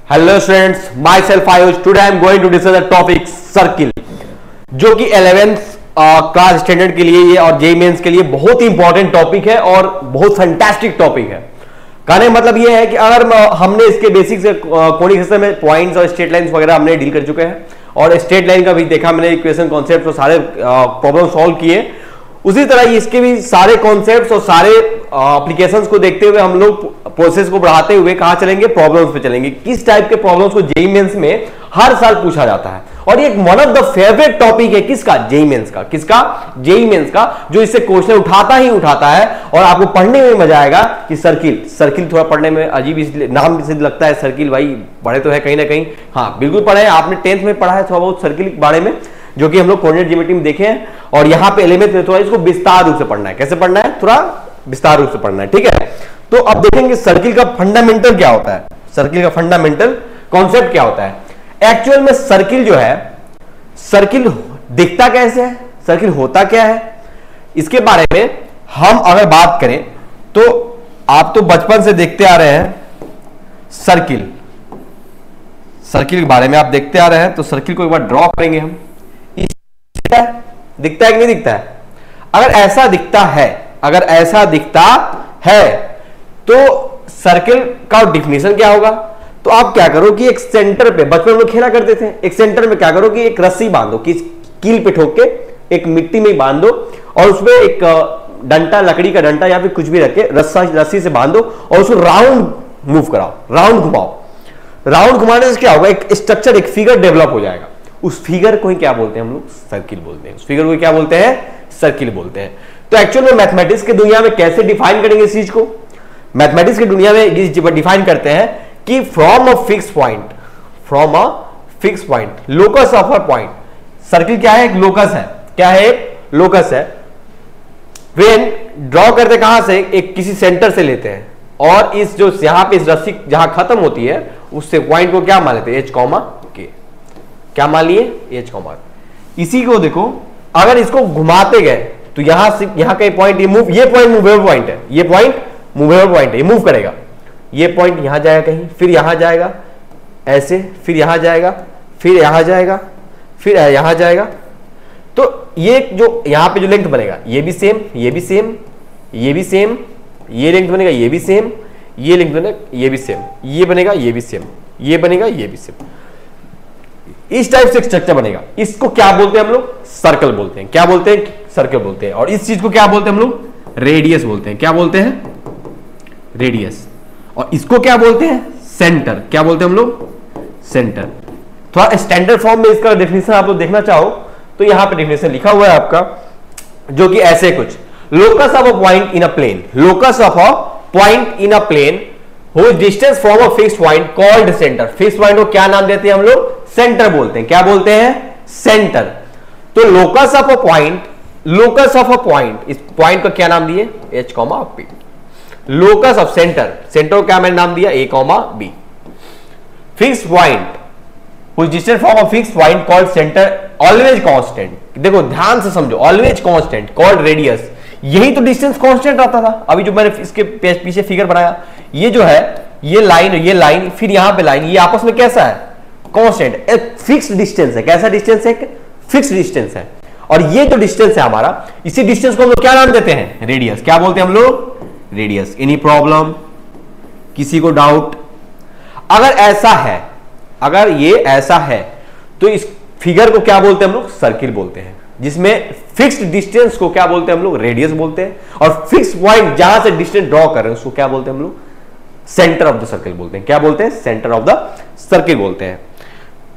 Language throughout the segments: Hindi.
Hello students, myself Ayush. Today I am going to discuss the topic circle, जो कि 11th क्लास स्टैंडर्ड के लिए ये और जेईई मेंस के लिए बहुत ही इंपॉर्टेंट टॉपिक है और बहुत फैंटास्टिक टॉपिक है। कहने मतलब ये है कि अगर हमने इसके बेसिक से कोनिक सिस्टम में पॉइंट्स और स्ट्रेट लाइंस वगैरह हमने डील कर चुके हैं और स्ट्रेट लाइन का भी देखा हमने, इक्वेशन कॉन्सेप्ट और सारे प्रॉब्लम सॉल्व किए। उसी तरह इसके भी सारे कॉन्सेप्ट्स और सारे एप्लीकेशंस को देखते हुए हम लोग प्रोसेस को बढ़ाते हुए कहां चलेंगे, प्रॉब्लम्स पे चलेंगे। किस टाइप के प्रॉब्लम्स को जेईई मेंस में हर साल पूछा जाता है और ये one of the favourite topic है किसका, जेईई मेंस का। किसका, जेईई मेंस का, जो इससे क्वेश्चन उठाता ही उठाता है और आपको पढ़ने में मजा आएगा। कि सर्किल थोड़ा पढ़ने में अजीब इसलिए नाम से लगता है सर्किल, भाई पढ़े तो है कहीं ना कहीं। हाँ बिल्कुल पढ़े हैं, आपने 10th में पढ़ा है थोड़ा बहुत सर्किल के बारे में, जो कि हम लोग कोऑर्डिनेट ज्योमेट्री में देखे हैं। और यहाँ पे 11th में थोड़ा इसको विस्तार रूप से पढ़ना है। कैसे पढ़ना है, थोड़ा विस्तार रूप से पढ़ना है, ठीक है। तो अब देखेंगे सर्किल का फंडामेंटल क्या होता है, सर्किल का फंडामेंटल कॉन्सेप्ट क्या होता है। एक्चुअल में सर्किल जो है, सर्किल दिखता कैसे है, सर्किल होता क्या है, इसके बारे में हम अगर बात करें तो आप तो बचपन से देखते आ रहे हैं सर्किल के बारे में आप देखते आ रहे हैं। तो सर्किल को एक बार ड्रॉ करेंगे हम। दिखता है कि नहीं दिखता है? अगर ऐसा दिखता है तो सर्किल का डिफिनेशन क्या होगा। तो आप क्या करो कि एक सेंटर पे, बचपन में लोग खेला करते थे, एक सेंटर में क्या करो कि एक रस्सी बांधो, कि कील पे ठोक के एक मिट्टी में बांध दो और उसमें एक डंटा, लकड़ी का डंटा या फिर कुछ भी रख के रस्सी से बांध दो और उसको राउंड मूव कराओ, राउंड घुमाओ। राउंड घुमाने से क्या होगा, एक स्ट्रक्चर, एक फिगर डेवलप हो जाएगा। उस फिगर को ही क्या बोलते हैं हम लोग, सर्किल बोलते हैं। उस फिगर को क्या बोलते हैं, सर्किल बोलते हैं। तो एक्चुअल में मैथमेटिक्स की दुनिया में कैसे डिफाइन करेंगे इस चीज को, मैथमेटिक्स की दुनिया में डिफाइन करते हैं कि from a fix point, locus of a point. Circle क्या है, एक लोकस है। क्या है, एक लोकस है। व्हेन ड्रॉ करते कहां से, एक किसी सेंटर से लेते हैं और इस जो यहां पे इस रस्सी जहां खत्म होती है उससे पॉइंट को क्या मान लेते हैं, एच कॉमा के। क्या मान लिए, एच कॉमा। इसी को देखो, अगर इसको घुमाते गए तो यहां से यहां का पॉइंट, ये पॉइंट मूवेबल पॉइंट है, ये पॉइंट मूवेबल पॉइंट है, ये मूव करेगा। ये पॉइंट यहां जाएगा कहीं, फिर यहां जाएगा ऐसे, फिर यहां जाएगा, फिर यहां जाएगा, फिर यहां जाएगा। तो ये जो यहां पे जो लेंथ बनेगा, ये भी सेम, ये भी सेम, ये भी सेम, ये लेंथ बनेगा, ये भी सेम, ये लेंथ बनेगा, ये भी सेम, ये बनेगा, ये भी सेम, ये बनेगा, ये भी सेम। इस टाइप से स्ट्रक्चर बनेगा। इसको क्या बोलते हैं हम लोग, सर्कल बोलते हैं। क्या बोलते हैं, सर्कल बोलते हैं। और इस चीज को क्या बोलते हैं हम लोग, रेडियस बोलते हैं। क्या बोलते हैं, रेडियस। और इसको क्या बोलते हैं, सेंटर। क्या बोलते हैं हम लोग, सेंटर। थोड़ा स्टैंडर्ड फॉर्म में इसका डेफिनेशन आप लोग देखना चाहो तो यहां पे डेफिनेशन लिखा हुआ है आपका, जो कि ऐसे कुछ, locus of a point in a plane, locus of a point in a plane whose distance from a fixed point called center। Fix point को क्या नाम देते हैं हम लोग, सेंटर बोलते हैं। क्या बोलते हैं, सेंटर। तो locus of a point, locus of a point, इस पॉइंट को क्या नाम दिए, H comma P. Locus of centre, centre को क्या मैंने नाम दिया, A comma B. Fix point whose distance from a fixed point called center always constant। देखो ध्यान से समझो, always constant called radius। यही तो डिस्टेंस कांस्टेंट आता था। अभी जो मैंने इसके पीछे फिगर बनाया, ये जो है, ये लाइन, फिर यहां पे लाइन, ये आपस में कैसा है, कांस्टेंट, एक फिक्स्ड डिस्टेंस है। कैसा डिस्टेंस है, फिक्स्ड डिस्टेंस है। और ये जो डिस्टेंस है हमारा, इसी डिस्टेंस को हम लोग क्या नाम देते हैं, रेडियस। क्या बोलते हैं हम लोग, रेडियस। एनी प्रॉब्लम, किसी को डाउट? अगर ऐसा है, अगर ये ऐसा है तो इस फिगर को क्या बोलते हैं हम लोग, सर्किल बोलते हैं। जिसमें फिक्स्ड डिस्टेंस को क्या बोलते हैं हम लोग, रेडियस बोलते हैं। और फिक्स पॉइंट जहां से डिस्टेंस ड्रॉ कर रहे हैं उसको क्या बोलते हैं हम लोग, सेंटर ऑफ द सर्किल बोलते हैं। क्या बोलते हैं, सेंटर ऑफ द सर्किल बोलते हैं।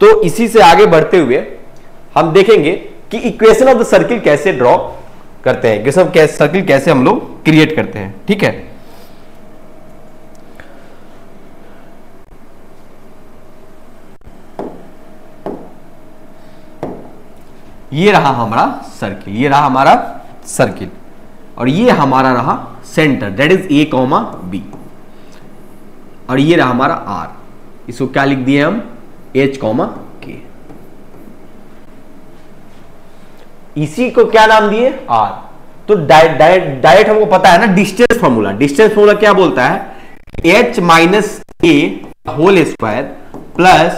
तो इसी से आगे बढ़ते हुए हम देखेंगे कि इक्वेशन ऑफ द सर्किल कैसे ड्रॉ करते हैं, सर्किल कैसे हम लोग क्रिएट करते हैं, ठीक है। ये रहा हमारा सर्किल, ये रहा हमारा सर्किल, और ये हमारा रहा centre, that is a comma b. और ये रहा हमारा आर, इसको क्या लिख दिए हम, एच कॉमा के। इसी को क्या नाम दिए, आर। तो डायरेक्ट हमको पता है ना डिस्टेंस फॉर्मूला। डिस्टेंस फॉर्मूला क्या बोलता है, h minus a whole square plus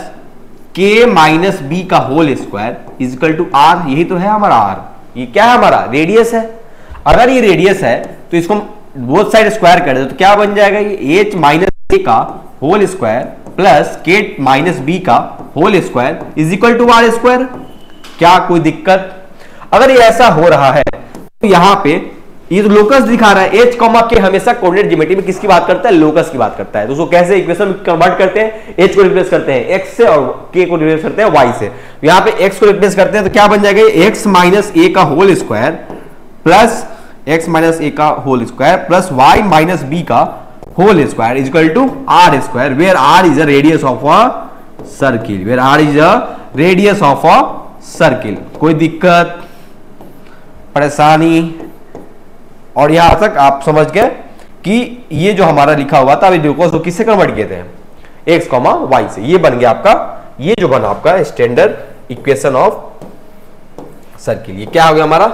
k minus b का whole square is equal to r. यही तो है हमारा आर, ये क्या है हमारा रेडियस है। अगर ये रेडियस है तो इसको बोथ साइड स्क्वायर कर दे तो क्या बन जाएगा, ये h माइनस ए का whole square plus k minus b का whole square is equal to r square. क्या कोई दिक्कत? अगर ये ऐसा हो रहा है तो यहां पे ये तो लोकस दिखा रहा है, एच कॉमा के हमेशा कोऑर्डिनेट ज्योमेट्री में किसकी बात करता है, लोकस की बात करता है। तो उसको कैसे इक्वेशन में कन्वर्ट करते हैं, एच को रिप्लेस करते हैं एक्स से और के को रिप्लेस करते हैं वाई से। यहां पे एक्स को रिप्लेस करते हैं तो क्या बन जाएगा, एक्स माइनस ए का whole square plus x minus a का whole square plus y minus b का whole square is equal to r square, where r is a radius of a circle, where r is a radius of a circle. कोई दिक्कत परेशानी? और यहां तक आप समझ गए कि ये जो हमारा लिखा हुआ था अभी देखो किससे कन्वर्ट किए थे, एक्स कॉमा वाई से। ये बन गया आपका, ये जो बना आपका स्टैंडर्ड इक्वेशन ऑफ सर्किल। ये क्या हो गया हमारा,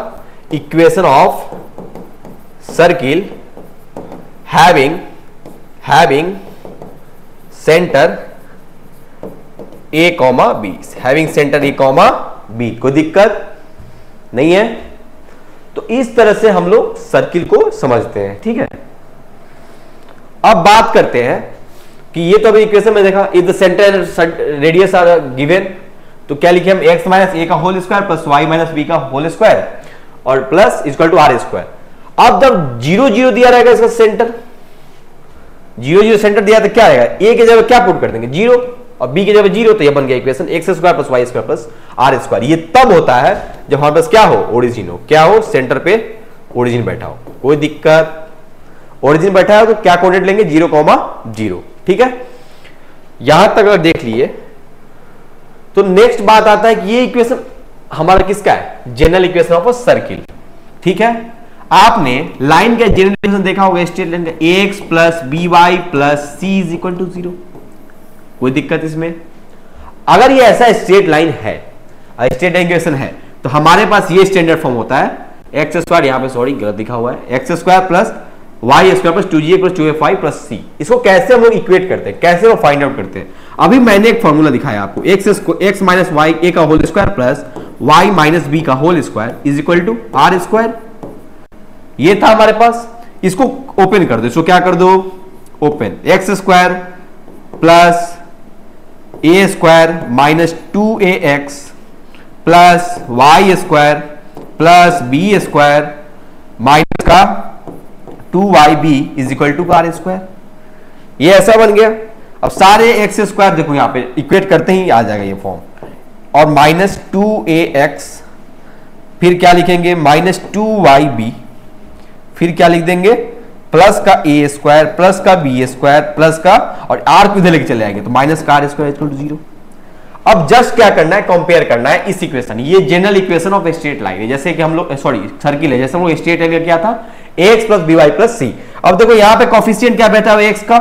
equation of circle having centre a comma b, having centre a comma b. कोई दिक्कत नहीं है? तो इस तरह से हम लोग सर्किल को समझते हैं, ठीक है। अब बात करते हैं कि ये तो अभी इक्वेशन में देखा, if the centre radius r given, तो क्या लिखे हम, एक्स माइनस ए का whole square plus y minus b का होल स्क्वायर और plus equal to r square. अब जब 0 0 दिया रहेगा इसका सेंटर, 0 0 सेंटर दिया तो क्या रहेगा, ए के जगह क्या पुट कर देंगे 0 और बी के जगह 0, तो ये बन गया equation x square plus y square plus r square. ये तब होता है जब हमारे पास क्या हो, ओरिजिन हो। क्या हो, सेंटर पे ओरिजिन बैठा हो। कोई दिक्कत? ओरिजिन बैठा है तो क्या कोऑर्डिनेट लेंगे, 0,0, ठीक है। यहां तक अगर देख लिए तो नेक्स्ट बात आता है कि ये इक्वेशन हमारा किसका है, general equation of a circle, ठीक है। आपने लाइन का जनरल इक्वेशन देखा होगा, स्ट्रेट लाइन का, x plus b y plus c is equal to 0। कोई दिक्कत इसमें? अगर ये ऐसा स्ट्रेट लाइन है, स्ट्रेट लाइन इक्वेशन है, तो हमारे पास ये स्टैंडर्ड फॉर्म होता है एक्स स्क्वायर, यहां पे सॉरी गलत लिखा हुआ है, x square plus y square plus 2g plus 2f plus c. इसको कैसे हम लोग इक्वेट करते हैं, कैसे हम फाइंड आउट करते हैं? अभी मैंने एक फॉर्मूला दिखाया आपको, एक्स माइनस वाई ए का whole square plus y minus b का whole square is equal to r square. ये था हमारे पास, इसको ओपन कर दो, इसको क्या कर दो, open, x square plus a square minus 2ax plus y square plus B square minus का 2yb is equal to r square. ये ऐसा बन गया। अब सारे एक्स स्क्वायर देखो यहां पे इक्वेट करते ही आ जाएगा ये फॉर्म, और माइनस 2ax, फिर क्या लिखेंगे माइनस 2yb, फिर क्या लिख देंगे प्लस का ए स्क्वायर प्लस का बी स्क्वायर प्लस का, और आर को इधर लेके चले आएंगे तो माइनस का आर स्क्वायर इक्वल टू 0। अब जस्ट क्या करना है, कंपेयर करना है इस इक्वेशन, ये general equation of straight line है, जैसे कि हम लोग सॉरी सर्किल है, जैसे हम लोग स्ट्रेट लाइन का क्या था, x plus b y plus c. अब देखो यहां पे कॉफिशिएंट क्या बैठा हुआ है एक्स का,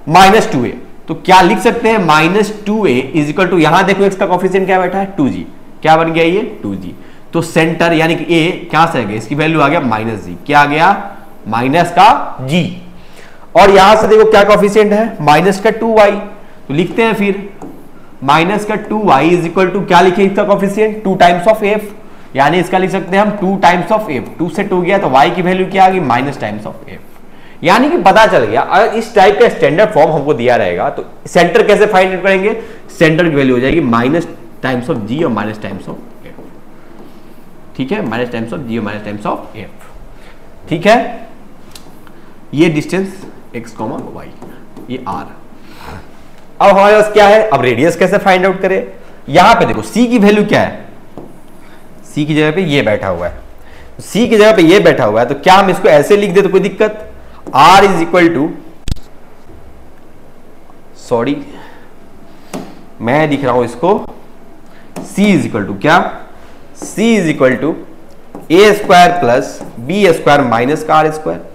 माइनस 2a, तो क्या लिख सकते हैं minus 2a is equal to, यहां देखो एक्स का कॉफिशिएंट क्या बैठा है 2g, क्या बन गया ये 2g। तो सेंटर यानी कि a क्या से आ गया, इसकी वैल्यू आ गया माइनस जी, क्या आ गया माइनस का g, और यहां से देखो क्या कॉफिशिएंट है माइनस का 2y, तो लिखते हैं फिर माइनस का 2y इज इक्वल टू, क्या लिखे इसका कॉफिशिएंट 2 टाइम्स ऑफ f, यानी इसका लिख सकते हैं हम 2 टाइम्स ऑफ f, 2 से 2 गया तो y की वैल्यू क्या आ गई माइनस टाइम्स ऑफ f। यानी कि पता चल गया, अगर इस टाइप का स्टैंडर्ड फॉर्म हमको दिया रहेगा तो सेंटर कैसे फाइंड आउट करेंगे, सेंटर की वैल्यू हो जाएगी माइनस टाइम्स ऑफ g और माइनस टाइम्स ऑफ f, ठीक है, माइनस टाइम्स ऑफ g और माइनस टाइम्स ऑफ f, ठीक है। ये डिस्टेंस x, y, ये r। अब हमारे पास क्या है, अब रेडियस कैसे फाइंड आउट करें, यहां पे देखो c की वैल्यू क्या है, c की जगह पे ये बैठा हुआ है, c की जगह पे ये बैठा हुआ है, तो क्या हम इसको ऐसे लिख दे तो कोई दिक्कत, r is equal to, sorry मैं लिख रहा हूं इसको, c इज इक्वल टू क्या, c is equal to a square plus B square minus का आर स्क्वायर,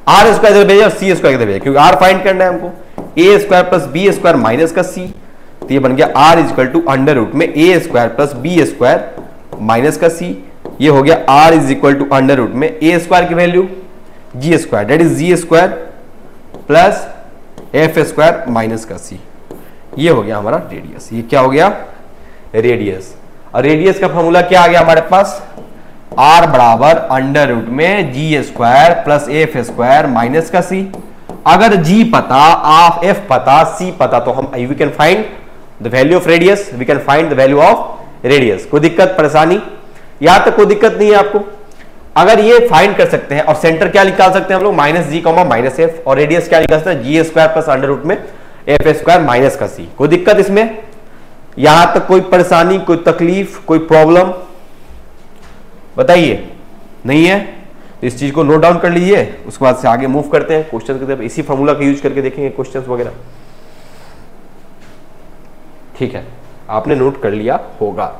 आर स्क्वायर इधर भेजा और सी स्क्वायर इधर भेजा, क्योंकि आर फाइंड करना है हमको, A square plus B square minus का सी, तो ये बन गया R is equal to under root में A square plus B square minus का सी, ये हो गया R is equal to under root में ए स्क्वायर की value G square, that is G square plus F square minus का सी, ये हो गया हमारा रेडियस। ये क्या हो गया? रेडियस। और रेडियस का फॉर्मूला क्या आ गया हमारे पास? r बराबर अंडर रूट में G square plus F square minus का सी। अगर g पता, f पता, c पता, तो हम we can find the value of radius, we can find the value of radius. कोई दिक्कत परेशानी? यहां तक कोई दिक्कत नहीं है आपको? अगर ये फाइंड कर सकते हैं, और सेंटर क्या निकाल सकते हैं हम लोग? माइनस जी कॉमा माइनस एफ। और रेडियस क्या निकाल सकते हैं? जी स्क्वायर प्लस अंडर रूट में एफ स्क्वायर माइनस का सी। कोई दिक्कत इसमें? यहां तक कोई परेशानी, कोई तकलीफ, कोई प्रॉब्लम बताइए? नहीं है? तो इस चीज को नोट डाउन कर लीजिए, उसके बाद से आगे मूव करते हैं क्वेश्चन की तरफ। इसी फॉर्मूला का यूज करके देखेंगे क्वेश्चन वगैरह। ठीक है, आपने नोट कर लिया होगा।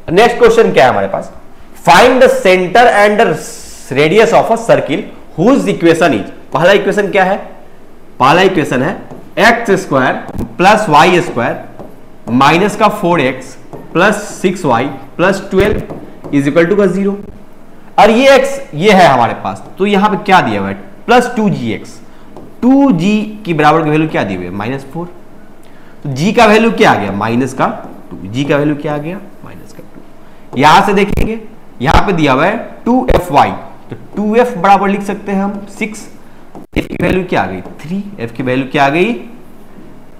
नेक्स्ट क्वेश्चन क्या है हमारे पास? Find the centre and radius of a circle whose equation is. पहला इक्वेशन क्या है? पहला इक्वेशन है x square plus y square minus का 4x plus 6y plus 12 is equal to का 0। और ये x ये है हमारे पास, तो यहां पे क्या दिया हुआ है? Plus 2gx। 2g की बराबर की वैल्यू क्या दी हुई है? -4। तो g का वैल्यू क्या आ गया? माइनस का 2। g का वैल्यू क्या आ गया? माइनस का 2। यहां से देखेंगे, यहां पे दिया हुआ है 2fy, तो 2f बराबर लिख सकते हैं हम 6। f की वैल्यू क्या आ गई? 3। f की वैल्यू क्या आ गई?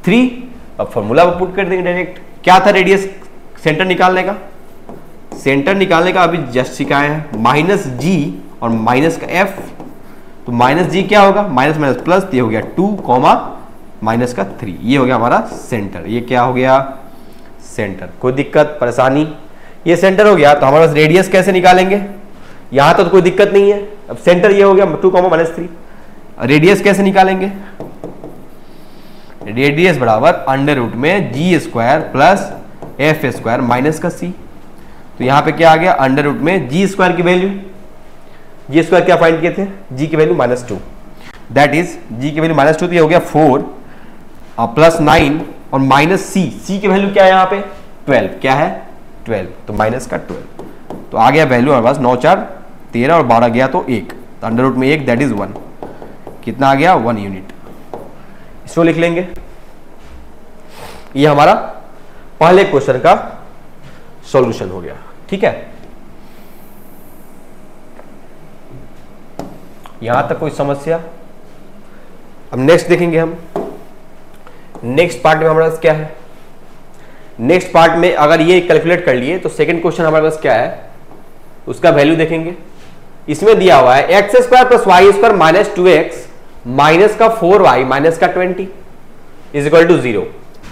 3। अब फॉर्मूला पुट कर देंगे डायरेक्ट। क्या था रेडियस सेंटर निकालने का? सेंटर निकालने का अभी जस्ट सिखाए हैं, माइनस जी और माइनस का एफ। तो माइनस जी क्या होगा? माइनस माइनस प्लस, ये हो गया 2 कॉमा माइनस का 3। ये हो गया हमारा सेंटर। ये क्या हो गया? सेंटर। कोई दिक्कत परेशानी? ये सेंटर हो गया, तो हमारे पास रेडियस कैसे निकालेंगे? यहां तो कोई दिक्कत नहीं है। अब सेंटर ये हो गया 2 कॉमा माइनस 3। रेडियस कैसे निकालेंगे? रेडियस बराबर अंडर रूट में G square plus F square minus का सी। तो यहां पे क्या आ गया? अंडर रूट में जी स्क्वायर की वैल्यू, जी स्क्वायर क्या फाइंड किए थे? जी की वैल्यू -2, दैट इज जी की वैल्यू -2, तो ये हो गया 4 प्लस 9 और माइनस सी। सी की वैल्यू क्या है यहाँ पे? 12। क्या है? 12, तो माइनस का 12। तो आ गया वैल्यू हमारे पास 9 4 13 और 12 गया तो 1, तो अंडर रूट में 1 दैट इज 1। कितना आ गया? 1 यूनिट। इसको लिख लेंगे। ये हमारा पहले क्वेश्चन का सॉल्यूशन हो गया। ठीक है, यहां तक कोई समस्या? अब नेक्स्ट देखेंगे हम। नेक्स्ट पार्ट में हमारे पास क्या है? नेक्स्ट पार्ट में अगर ये कैलकुलेट कर लिए तो सेकंड क्वेश्चन हमारे पास क्या है उसका वैल्यू देखेंगे। इसमें दिया हुआ है x square plus y square minus 2x minus का 4y माइनस का 20 is equal to 0।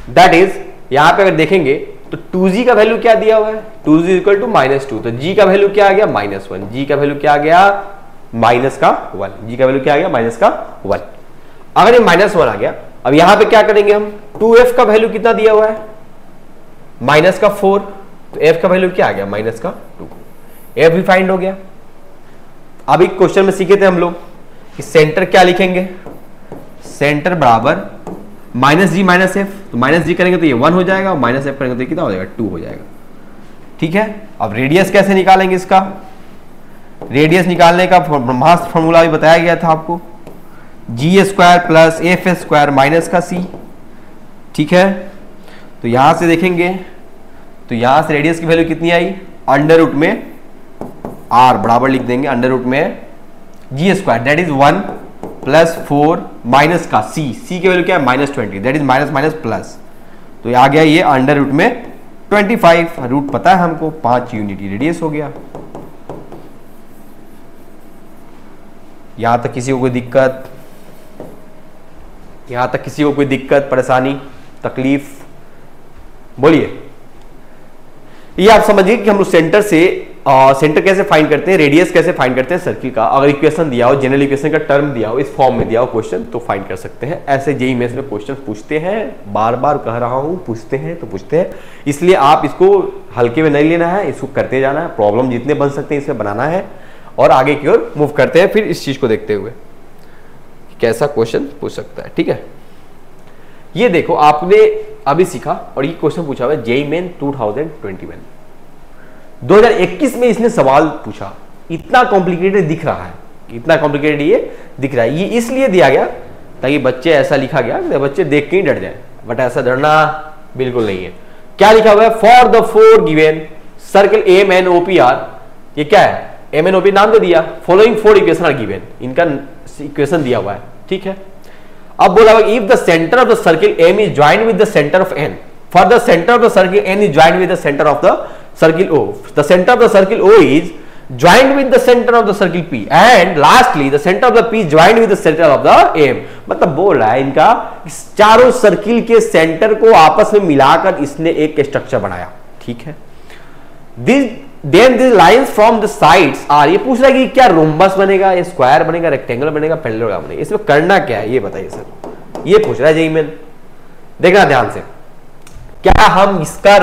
That is यहां पे अगर देखेंगे तो 2g का वैल्यू क्या दिया हुआ है? 2g equal to -2। तो g का वैल्यू क्या आ गया? -1। g का वैल्यू क्या आ गया? माइनस का 1। g का वैल्यू क्या आ गया? माइनस का 1। अगर ये -1 आ गया, अब यहां पे क्या करेंगे हम? 2f का वैल्यू कितना दिया हुआ है? माइनस का 4। तो f का वैल्यू क्या आ गया? माइनस का 2। f भी फाइंड हो गया। अब एक क्वेश्चन में सीखे थे हम लोग कि सेंटर क्या लिखेंगे? सेंटर बराबर माइनस जी माइनस एफ। तो माइनस जी करेंगे तो ये 1 हो जाएगा, और माइनस एफ करेंगे तो कितना हो जाएगा? 2 हो जाएगा। ठीक है, अब रेडियस कैसे निकालेंगे इसका? रेडियस निकालने का ब्रह्मास्त्र फॉर्मूला भी बताया गया था आपको, G square plus F square minus का सी। ठीक है, तो यहां से देखेंगे तो यहां से रेडियस की वैल्यू कितनी आई? अंडर रूट में आर बराबर लिख देंगे अंडर रूट में G square that is 1 plus 4 minus का सी। सी की वैल्यू क्या है? -20, that is minus minus plus. तो ये आ गया ये अंडर रूट में 25। रूट पता है हमको, 5 यूनिट रेडियस हो गया। यहां तक किसी को कोई दिक्कत? यहां तक किसी को कोई दिक्कत परेशानी तकलीफ? बोलिए। ये आप समझिए कि हम लोग सेंटर से सेंटर कैसे फाइंड करते हैं, रेडियस कैसे फाइंड करते हैं सर्किल का। अगर इक्वेशन दिया हो, जनरल इक्वेशन का टर्म दिया हो, इस फॉर्म में दिया हो क्वेश्चन, तो फाइंड कर सकते हैं। ऐसे जेईई मेंस में क्वेश्चन पूछते हैं, बार बार कह रहा हूं, पूछते हैं तो पूछते हैं। इसलिए आप इसको हल्के में नहीं लेना है, इसको करते जाना है। प्रॉब्लम जितने बन सकते हैं इसमें बनाना है, और आगे की ओर मूव करते हैं फिर इस चीज को देखते हुए कैसा क्वेश्चन पूछ सकता है। ठीक है, ये देखो आपने अभी सीखा, और ये क्वेश्चन पूछा हुआ है जेईई मेन 2021 में इसने सवाल पूछा। इतना कॉम्प्लिकेटेड दिख रहा है, इतना कॉम्प्लिकेटेड ये दिख रहा है। ये इसलिए दिया गया ताकि बच्चे, ऐसा लिखा गया बच्चे देख के ही डर जाए, बट ऐसा डरना बिल्कुल नहीं है। क्या लिखा हुआ है, for the four given circle M N O P R, ये क्या है, एम एन ओ पी नाम दे दिया, following four equation are given, इनका इक्वेशन दिया हुआ है, ठीक है। अब बोला हुआ if the centre of the circle M is joint with the centre of N, for the centre of the circle N is joint with the centre of the circle O, the centre of the circle O is joined with the center of the circle P and lastly the center of the P joined with the center of the M। मतलब बोल रहा है इनका चारों सर्किल के सेंटर को आपस में मिलाकर इसने एक स्ट्रक्चर बनाया, ठीक है। Then these lines from the sides are, ये पूछ रहा है कि क्या रोम्बस बनेगा, स्क्वायर बनेगा, रेक्टेंगल बनेगा, पैरेललोग्राम बनेगा, इसमें करना क्या है ये बताइए सर, ये पूछ रहा है जेईई मेन। देखना ध्यान से, क्या हम इसका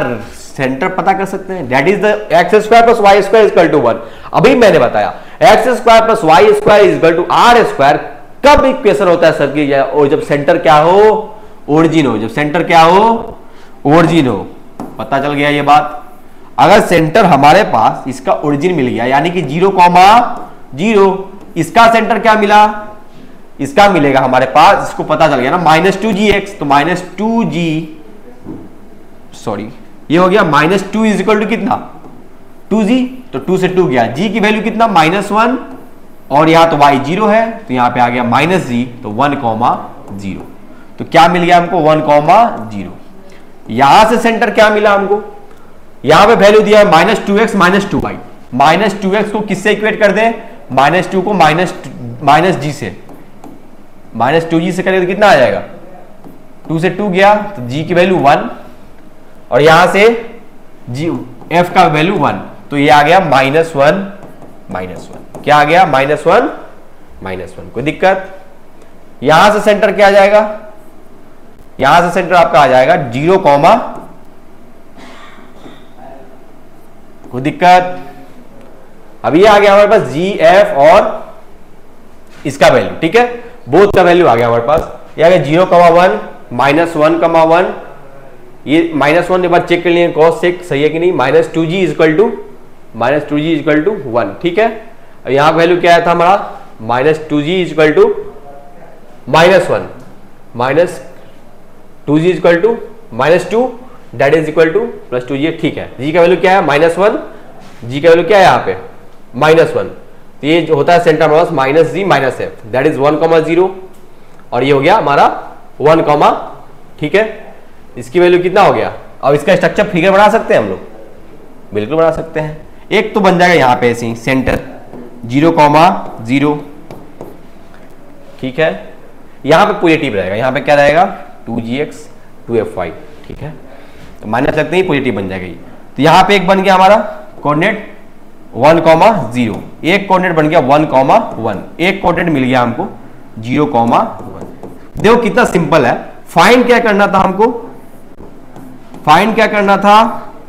सेंटर पता कर सकते हैं, that is the x square plus y square is equal to 1। अभी मैंने बताया x square plus y square is equal to r square कब इक्वेशन होता है सर्किल, और जब सेंटर क्या हो, ओरिजिन हो, जब सेंटर क्या हो, ओरिजिन हो। पता चल गया ये बात। अगर सेंटर हमारे पास इसका ओरिजिन मिल गया, यानी कि 0,0, इसका सेंटर क्या मिला, इसका मिलेगा हमारे पास, इसको पता चल गया ना -2gx, तो -2g, सॉरी ये हो गया -2 इज इक्वल टू कितना 2g, तो 2 से 2 गया, g की वैल्यू कितना -1, और यहां तो y 0 है तो यहां पे आ गया -g, तो 1,0। तो क्या मिल गया हमको 1,0। यहां से सेंटर क्या मिला हमको, यहां पे वैल्यू दिया है -2x -2y, -2x को किससे इक्वेट कर दे, -2 को -g से, -2g से करें तो कितना आ जाएगा, 2 से 2 गया तो g की वैल्यू 1, और यहां से f का वैल्यू 1, तो ये आ गया -1, क्या आ गया -1, कोई दिक्कत। यहां से सेंटर क्या आ जाएगा, यहां से सेंटर आपका आ जाएगा 0, कोई दिक्कत। अब ये आ गया हमारे पास जी एफ और इसका वैल्यू, ठीक है, बोथ का वैल्यू आ गया हमारे पास। ये आ गया 0,1 -1,1, ये -1 एक बार चेक कर लिए cos सेक सही है कि नहीं, -2g इक्वल टू 1, ठीक है। यहां वैल्यू क्या आया था हमारा, -2g equal to -1, -2g equal to -2, that is equal to +2g, ठीक है। g का वैल्यू क्या है -1, g का वैल्यू क्या है यहाँ पे -1, तो ये जो होता है सेंटर हमारे पास -g -f, दैट इज 1,0, और ये हो गया हमारा 1, ठीक है। इसकी वैल्यू कितना हो गया। अब इसका स्ट्रक्चर फिगर बना सकते हैं हम लोग, बिल्कुल बना सकते हैं। एक तो बन जाएगा यहाँ पे ऐसे ही सेंटर 0,0, ठीक है। यहाँ पे पॉजिटिव रहेगा, यहाँ पे क्या रहेगा 2gx 2fy, ठीक है, तो माइनस लगते ही पॉजिटिव बन जाएगा ये। तो यहाँ पे एक बन गया हमारा कोऑर्डिनेट 1,0, एक कोऑर्डिनेट बन गया 1,1, एक कोऑर्डिनेट मिल गया हमको 0,1। देखो कितना सिंपल है। फाइंड क्या करना था हमको, फाइंड क्या करना था,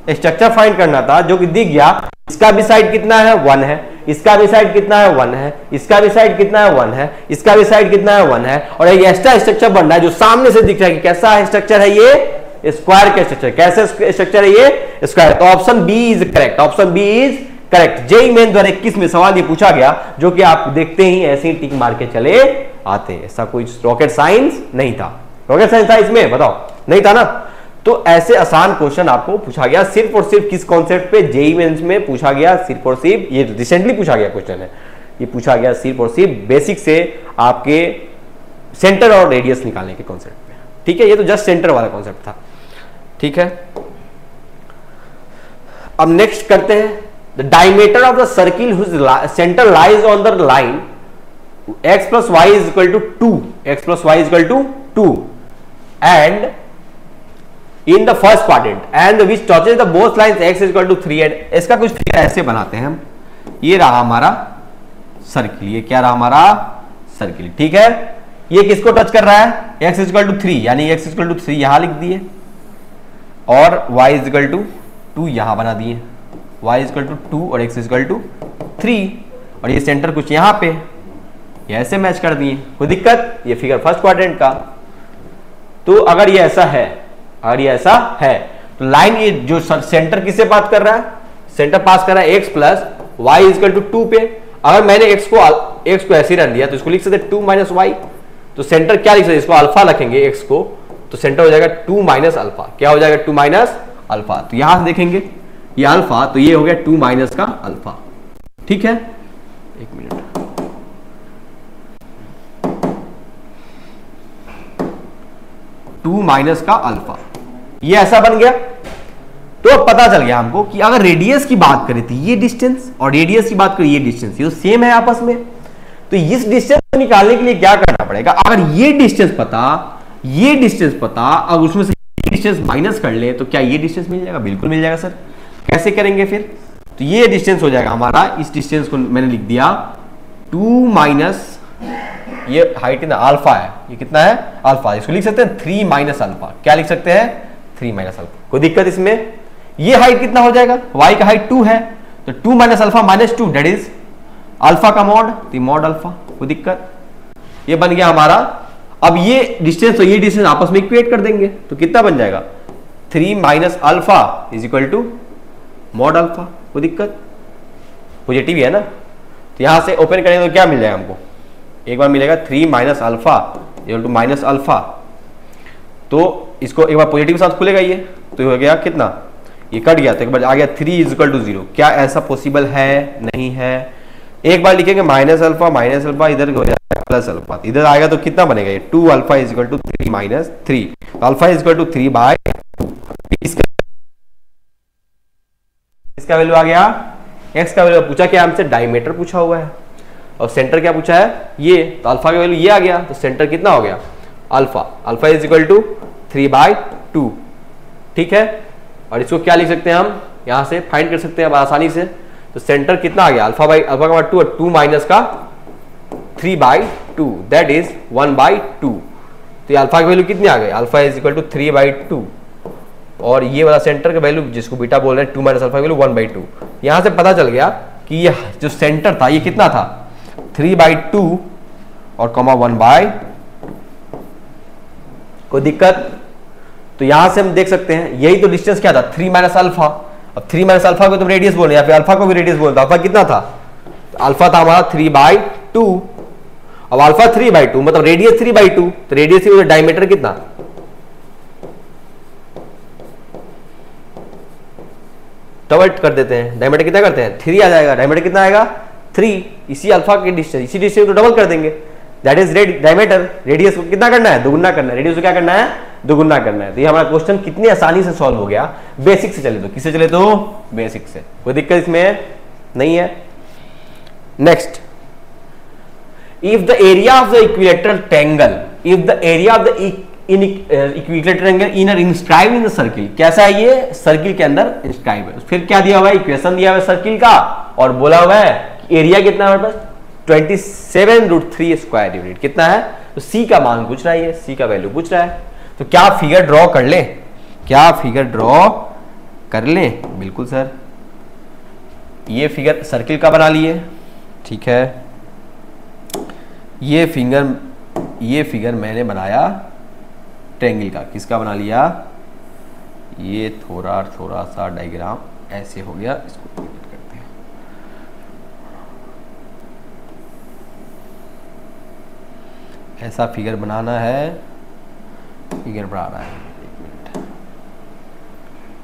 स्ट्रक्चर फाइंड करना था, जो कि दिख गया। इसका भी साइड कितना है 1 है, इसका भी साइड कितना है 1 है, इसका भी साइड कितना है 1 है, इसका भी साइड कितना है 1 है, और एक एक्स्ट्रा स्ट्रक्चर बन रहा है जो सामने से दिख रहा है कि कैसा स्ट्रक्चर है ये, स्क्वायर का स्ट्रक्चर। कैसे स्ट्रक्चर है ये, स्क्वायर। तो option b is correct, option b is correct. JEE Main 2021 में सवाल ये पूछा गया, जो कि आप देखते ही ऐसे ही टिक मार के चले आते हैं, ऐसा कोई रॉकेट साइंस नहीं था। रॉकेट साइंस था इसमें, बताओ, नहीं था ना। तो ऐसे आसान क्वेश्चन आपको पूछा गया सिर्फ और सिर्फ किस कॉन्सेप्ट पे, जेईई मेंस में पूछा गया सिर्फ और सिर्फ, ये रिसेंटली पूछा गया क्वेश्चन है, ये पूछा गया सिर्फ और सिर्फ बेसिक से आपके सेंटर और रेडियस निकालने के कॉन्सेप्ट पे, ठीक है। ये तो जस्ट सेंटर वाला कॉन्सेप्ट था, ठीक है। अब नेक्स्ट करते हैं, the diameter of the circle whose centre lies on the line x plus y is equal to 2, x plus y is equal to 2 and in the first quadrant and which touches the both lines x is equal to 3 and इसका कुछ फिगर ऐसे बनाते हैं हम। ये रहा हमारा सर्किल, ये क्या रहा हमारा सर्किल, ठीक है। ये किसको टच कर रहा है, x is equal to 3, यानी x is equal to 3 यहां लिख दिए और y is equal to 2 यहां बना दिए, y is equal to 2 और x is equal to 3, और ये सेंटर कुछ यहां पे ऐसे मैच कर दिए, कोई दिक्कत। ये फिगर फर्स्ट क्वाड्रेंट का। तो अगर ये ऐसा है, अगर ये ऐसा है तो लाइन ये जो सेंटर किससे बात कर रहा है, सेंटर पास कर रहा है x plus y is equal to 2 पे। अगर मैंने x को ऐसे रन दिया तो इसको लिख सकते 2 माइनस वाई, तो सेंटर क्या लिख सकते, इसको अल्फा रखेंगे x को, तो सेंटर हो जाएगा 2 माइनस अल्फा। क्या हो जाएगा 2 माइनस अल्फा, तो यहां से देखेंगे ये अल्फा, तो ये हो गया 2 माइनस का अल्फा। ठीक है, एक मिनट, टू माइनस का अल्फा, ये ऐसा बन गया। तो अब पता चल गया हमको कि अगर रेडियस की बात करें तो ये डिस्टेंस, और रेडियस की बात करें ये डिस्टेंस, ये तो सेम है आपस में। तो इस डिस्टेंस को निकालने के लिए क्या करना पड़ेगा, अगर ये डिस्टेंस पता, ये डिस्टेंस पता, अब उसमें से डिस्टेंस माइनस कर ले तो क्या ये डिस्टेंस मिल जाएगा? बिल्कुल मिल जाएगा सर। कैसे करेंगे फिर? तो ये डिस्टेंस हो जाएगा हमारा, इस डिस्टेंस को मैंने लिख दिया 2 माइनस, ये हाइट कितना अल्फा है, ये कितना है अल्फा, इसको लिख सकते हैं 3 माइनस अल्फा। क्या लिख सकते हैं? 3 माइनस अल्फा। कोई दिक्कत इसमें? ये हाइट कितना हो जाएगा, y का हाइट 2 है, तो 2 minus alpha minus 2 that is alpha का मॉड, तो मॉड अल्फा। कोई दिक्कत? ये बन गया हमारा। अब ये डिस्टेंस और ये डिस्टेंस आपस में इक्वेट कर देंगे तो कितना बन जाएगा, 3 minus alpha is equal to mod alpha. कोई दिक्कत? पॉजिटिव है ना, तो यहां से ओपन करेंगे तो क्या मिल जाएगा हमको, एक बार मिलेगा 3 minus alpha equal to minus alpha, तो इसको एक बार पॉजिटिव के साथ खुलेगा ये, तो हो गया कितना, ये कट गया, तो एक बार आ गया 3 इज इक्वल टू 0। क्या ऐसा पॉसिबल है? नहीं है। एक बार लिखेंगे माइनस अल्फा, इधर हो जाएगा प्लस अल्फा, इधर आएगा तो कितना बनेगा ये 2 alpha is equal to 3 minus 3, तो alpha is equal to 3 by, इसका वैल्यू आ गया, एक्स का वैल्यू पूछा क्या हमसे, डायमीटर पूछा हुआ है, और सेंटर क्या पूछा है ये, तो अल्फा का वैल्यू ये आ गया, तो सेंटर कितना हो गया alpha, alpha is equal to 3/2। ठीक है, और इसको क्या लिख सकते हैं हम, यहां से फाइंड कर सकते हैं अब आसानी से। तो सेंटर कितना आ गया, अल्फा का 2, 2 माइनस का 3/2 दैट इज 1/2। तो ये अल्फा की वैल्यू कितनी आ गई, अल्फा इज इक्वल टू 3/2, और ये वाला सेंटर का वैल्यू जिसको बीटा बोल रहे हैं 2 माइनस अल्फा की वैल्यू 1/2। यहां से पता चल गया कि ये जो सेंटर था ये कितना था 3/2 और कॉमा 1/2। कोई दिक्कत? तो यहां से हम देख सकते हैं यही तो डिस्टेंस क्या था 3 माइनस अल्फा। अब 3 माइनस अल्फा को तुम रेडियस बोल रहे हैं, या फिर अल्फा को भी रेडियस बोल रहे, अल्फा कितना था, तो अल्फा था हमारा 3/2। अब अल्फा 3/2 मतलब रेडियस 3/2, तो रेडियस की डायमीटर कितना, डबल कर देते हैं, डायमीटर कितना करते हैं 3 आ जाएगा, डायमीटर कितना आएगा 3, इसी अल्फा के डिस्टेंस, इसी डिस्टेंस को डबल कर देंगे दैट इज डायमीटर। रेडियस को कितना करना है, दुगुना करना है, रेडियस को क्या करना है, दुगुना करना है। तो ये हमारा क्वेश्चन कितनी आसानी से सॉल्व हो गया, बेसिक से चले तो, किससे चले तो बेसिक से, कोई दिक्कत इसमें नहीं है। Next, if the area of the equilateral triangle, if the area of the equilateral triangle inner inscribe in the circle, कैसा है ये, सर्किल के अंदर इंस्क्राइब है। फिर क्या दिया हुआ है, इक्वेशन दिया हुआ है सर्किल का, और बोला हुआ है कि एरिया कितना है हमारे पास 27√3 स्क्वायर यूनिट कितना है, तो सी का मान पूछ रहा है, ये सी का वैल्यू पूछ रहा है। तो क्या फिगर ड्रॉ कर ले, क्या फिगर ड्रॉ कर ले, बिल्कुल सर। ये फिगर सर्किल का बना लिए, ठीक है। ये फिगर मैंने बनाया ट्रायंगल का, किसका बना लिया, ये थोड़ा सा डायग्राम ऐसे हो गया, इसको करते हैं। ऐसा फिगर बनाना है, फिगर बना रहा है, एक मिनट,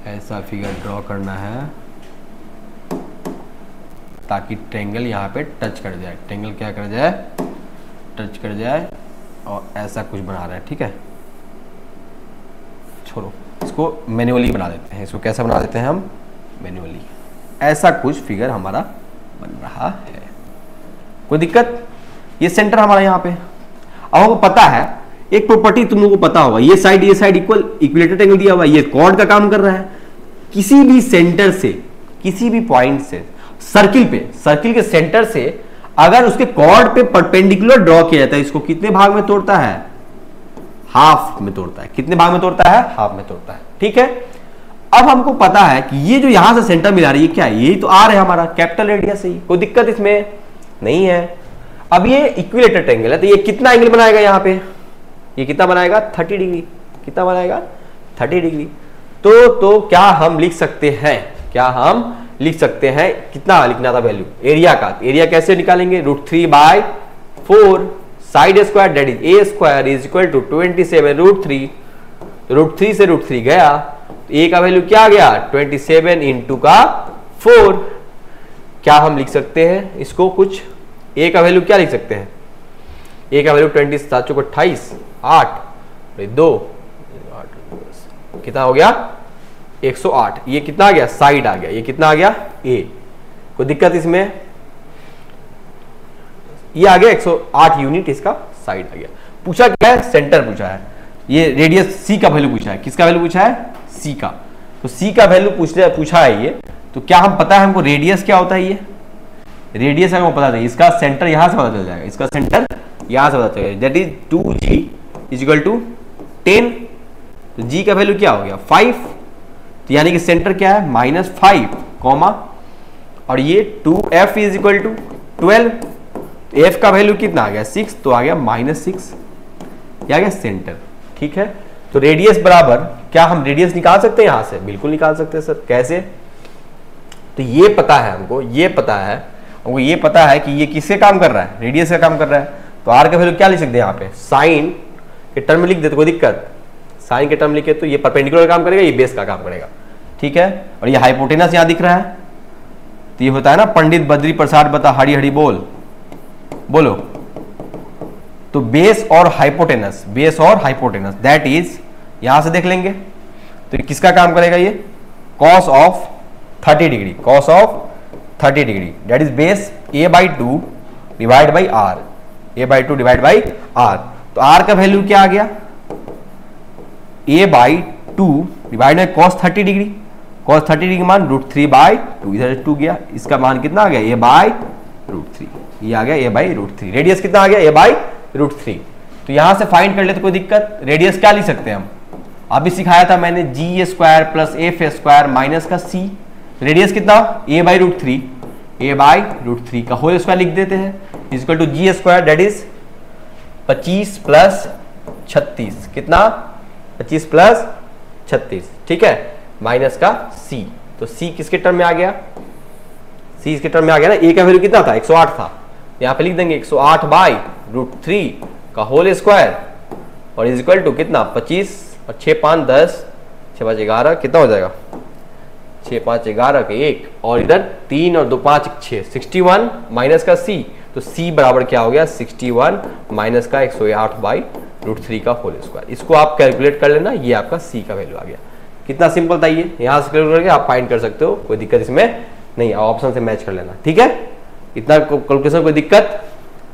ऐसा फिगर ड्रॉ करना है ताकि ट्रायंगल यहाँ पे टच कर जाए, ट्रायंगल क्या कर जाए, टच कर जाए, और ऐसा कुछ बना रहा है, ठीक है। छोड़ो, इसको मैन्युअली बना देते हैं, इसको कैसा बना देते हैं हम, मैन्युअली। ऐसा कुछ फिगर हमारा बन रहा है, कोई दिक्कत? ये सेंटर हमारा यहाँ पे, अब आपको पता है एक प्रॉपर्टी तुम लोगों को पता होगा, ये साइड इक्वल इक्विलेटरल ट्रायंगल दिया हुआ है, ये कॉर्ड का काम कर रहा है। किसी भी सेंटर से, किसी भी पॉइंट से सर्किल पे, सर्किल के सेंटर से अगर उसके कॉर्ड पे परपेंडिकुलर ड्रॉ किया जाता है, इसको कितने भाग में तोड़ता है, हाफ में तोड़ता है। कितने भाग में तोड़ता है, हाफ में तोड़ता है, ठीक है। अब हमको पता है कि ये जो यहां से सेंटर मिला रही है क्या है, यही तो आर है हमारा, कैपिटल रेडियस है, कोई दिक्कत इसमें नहीं है। अब ये इक्विलेटरल ट्रायंगल है, तो ये कितना एंगल बनाएगा यहाँ पे, ये कितना बनाएगा 30 डिग्री, कितना बनाएगा 30 डिग्री। तो क्या हम लिख सकते हैं, क्या हम लिख सकते हैं, कितना लिखना था वैल्यू एरिया का। एरिया कैसे निकालेंगे, √3/4 side square that is a square is equal to 27√3। √3 से √3 गया, ए का वैल्यू क्या आ गया 27 इंटू का 4। क्या हम लिख सकते हैं इसको कुछ, ए का वैल्यू क्या लिख सकते हैं, ए का वैल्यू 27×28 8 2 कितना हो गया 108। ये कितना आ गया साइड आ गया, ये कितना आ गया ए। कोई दिक्कत इसमें, ये आ गया 108 यूनिट, इसका साइड आ गया। पूछा क्या है, सेंटर पूछा है, ये रेडियस सी का वैल्यू पूछा है। किसका वैल्यू पूछा है, सी का। तो सी का वैल्यू पूछा है ये, तो क्या हम पता है हमको रेडियस क्या होता है, ये रेडियस हमको पता है, इसका सेंटर यहां से पता चल जाएगा, इसका सेंटर यहां से पता चलेगा, that is 2g is equal to 10। तो g का वैल्यू क्या हो गया 5, तो यानी कि सेंटर क्या है -5 कॉमा, और ये 2f is equal to 12। f का वैल्यू कितना आ गया 6, तो आ गया -6, ये आ गया सेंटर। ठीक है, तो रेडियस बराबर, क्या हम रेडियस निकाल सकते हैं यहां से, बिल्कुल निकाल सकते हैं सर। कैसे, तो ये पता है हमको, ये पता है हमको, ये पता है कि ये किससे काम कर रहा है, रेडियस का काम कर रहा है। तो r का वैल्यू क्या लिख सकते हैं यहाँ पे, साइन के टर्म में लिख देते, कोई दिक्कत, साइन के टर्म लिखे तो ये परपेंडिकुलर काम करेगा, ये बेस का काम करेगा। ठीक है, और ये हाइपोटेनस यहाँ दिख रहा है, तो ये होता है ना पंडित बद्री प्रसाद बता हरी हरी बोल, बोलो। तो बेस और हाइपोटेनस, बेस और हाइपोटेनस दैट इज, यहां से देख लेंगे तो किसका काम करेगा, ये cos of 30 degree, cos of 30 degree that is base a/2 divide by r, a/2 divide by r. तो r का वैल्यू क्या आ गया a/2 divide by cos 30 degree, cos 30 degree मान √3/2, इधर 2 गया, इसका मान कितना आ गया a/√3, ये आ गया a/√3। रेडियस कितना आ गया a/√3। तो यहां से फाइंड कर ले तो कोई दिक्कत, रेडियस क्या लिख सकते हैं हम, अभी सिखाया था मैंने g² प्लस f² माइनस का c। रेडियस कितना a/√3, a/√3 का होल स्क्वायर लिख देते हैं, is equal to g² that is 25 plus 36, कितना 25 प्लस 36। ठीक है, माइनस का c, तो c किसके टर्म में आ गया, c इसके टर्म में आ गया ना। a का वैल्यू कितना था 108 था, यहां पे लिख देंगे 108/√3 का होल स्क्वायर, और इज इक्वल टू कितना 25 और 6 5 10 6 5 11, कितना हो जाएगा 6 5 11 के 1, और इधर 3 और 2 5 6 61 माइनस का c, तो c बराबर क्या हो गया 61 माइनस का 108/√3 का होल स्क्वायर। इसको आप कैलकुलेट कर लेना, ये आपका c का वैल्यू आ गया। कितना सिंपल था ये, यहां से कैलकुलेट करके आप फाइंड कर सकते हो, कोई दिक्कत इसमें नहीं, ऑप्शन से मैच कर लेना। ठीक है, इतना कैलकुलेशन कोई दिक्कत,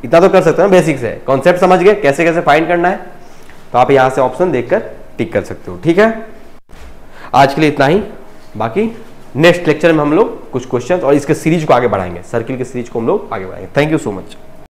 इतना तो कर सकते हो ना, बेसिक से कॉन्सेप्ट समझ गए कैसे कैसे फाइंड करना है, तो आप यहां से ऑप्शन देखकर टिक कर सकते हो। ठीक है, आज के लिए इतना ही, बाकी नेक्स्ट लेक्चर में हम लोग कुछ क्वेश्चन और इसके सीरीज को आगे बढ़ाएंगे, सर्किल के सीरीज को हम लोग आगे बढ़ाएंगे। Thank you so much.